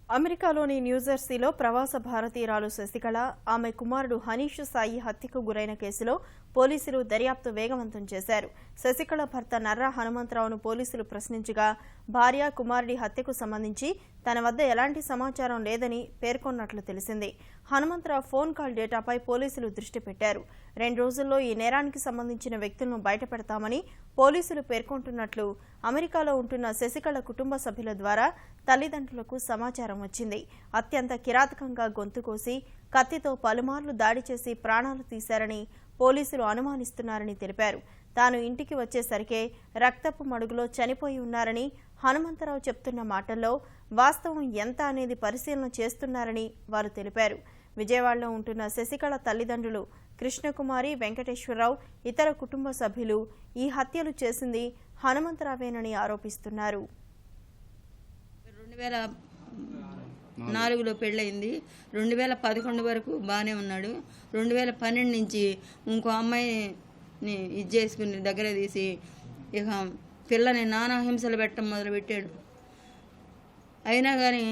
అమెరికాలోని న్యూజెర్సీలో ప్రవాస భారతీయురాలు శశికళ, ఆమె కుమారుడు హనీష్ సాయి హత్యకు గురైన కేసులో పోలీసులు దర్యాప్తు వేగవంతం చేశారు. శశికళ భర్త నర్రా హనుమంతరావును పోలీసులు ప్రశ్నించగా భార్య, కుమారుడి హత్యకు సంబంధించి తన వద్ద ఎలాంటి సమాచారం లేదని పేర్కొన్నట్లు తెలిసింది. హనుమంతరావు ఫోన్ కాల్ డేటాపై పోలీసులు దృష్టి పెట్టారు. 2 రోజుల్లో ఈ నేరానికి సంబంధించిన వ్యక్తులను బయటపెడతామని పోలీసులు పేర్కొంటున్నట్లు అమెరికాలో ఉంటున్న శశికళ కుటుంబ సభ్యుల ద్వారా తల్లిదండ్రులకు సమాచారం వచ్చింది. అత్యంత కిరాతకంగా గొంతు కోసి కత్తితో పలుమార్లు దాడి చేసి ప్రాణాలు తీశారని పోలీసులు అనుమానిస్తున్నారని తెలిపారు. తాను ఇంటికి వచ్చేసరికే రక్తపు మడుగులో చనిపోయి ఉన్నారని హనుమంతరావు చెప్తున్న మాటల్లో వాస్తవం ఎంత అనేది పరిశీలన చేస్తున్నారని వారు తెలిపారు. విజయవాడలో ఉంటున్న శశికళ తల్లిదండ్రులు కృష్ణకుమారి, వెంకటేశ్వరరావు, ఇతర కుటుంబ సభ్యులు ఈ హత్యలు చేసింది హనుమంతరావేనని ఆరోపిస్తున్నారు. 2004లో పెళ్ళయింది. 2011 వరకు బాగానే ఉన్నాడు. 2012 నుంచి ఇంకో అమ్మాయిని ఇది చేసుకుని దగ్గర తీసి ఇక పిల్లని నానా హింసలు పెట్టడం మొదలుపెట్టాడు. అయినా కానీ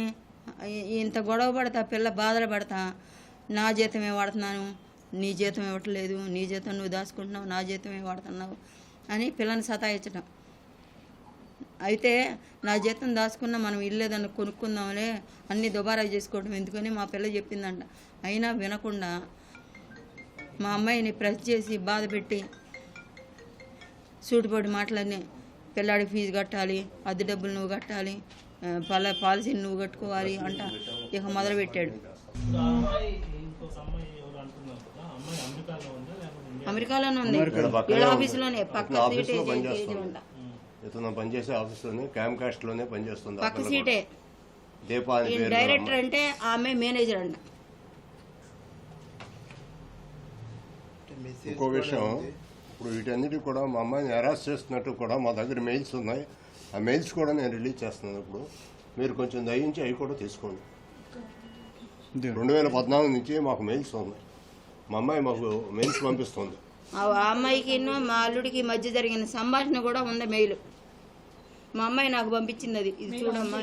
ఇంత గొడవ పడతా, పిల్ల బాధలు పడతా, నా జీతమే వాడుతున్నాను, నీ జీతం ఇవ్వట్లేదు, నీ జీతం నువ్వు దాచుకుంటున్నావు, నా జీతమే వాడుతున్నావు అని పిల్లని సతాయించడం. అయితే నా జీతం దాచుకున్నా మనం ఇల్లేదన్న కొనుక్కుందాంలే, అన్నీ దుబారా చేసుకోవడం ఎందుకని మా పిల్ల చెప్పిందంట. అయినా వినకుండా మా అమ్మాయిని ప్రెస్ చేసి బాధ పెట్టి సూటిపోటి మాటలన్నీ, పిల్లాడికి ఫీజు కట్టాలి, అద్దె డబ్బులు నువ్వు కట్టాలి, పాలసీని నువ్వు కట్టుకోవాలి అంట ఇక మొదలుపెట్టాడు. అమెరికాలోనే ఉంది, వీళ్ళ ఆఫీసులోనే పక్క సీటే పనిచేసే ఆఫీస్లోనే క్యాంప్ కాస్ట్లోనే పనిచేస్తుంది. పక్క సీటే డైరెక్టర్ అంటే ఆమె మేనేజర్ అంట. ఇంకో విషయం, ఇప్పుడు వీటన్నిటి కూడా మా అమ్మాయిని హెరాస్ చేస్తున్నట్టు కూడా మా దగ్గర మెయిల్స్ ఉన్నాయి. ఆ మెయిల్స్ కూడా నేను రిలీజ్ చేస్తున్నాను. ఇప్పుడు మీరు కొంచెం దయించి అవి కూడా తీసుకోండి. 2014 నుంచి మాకు మెయిల్స్ ఉన్నాయి. మా అమ్మాయి మాకు మెయిల్స్ పంపిస్తుంది. ఆ అమ్మాయికి మా అల్లుడికి మధ్య జరిగిన సంభాషణ కూడా ఉంది మెయిల్. మా అమ్మాయి నాకు పంపించింది. అది ఇది చూడమ్మా.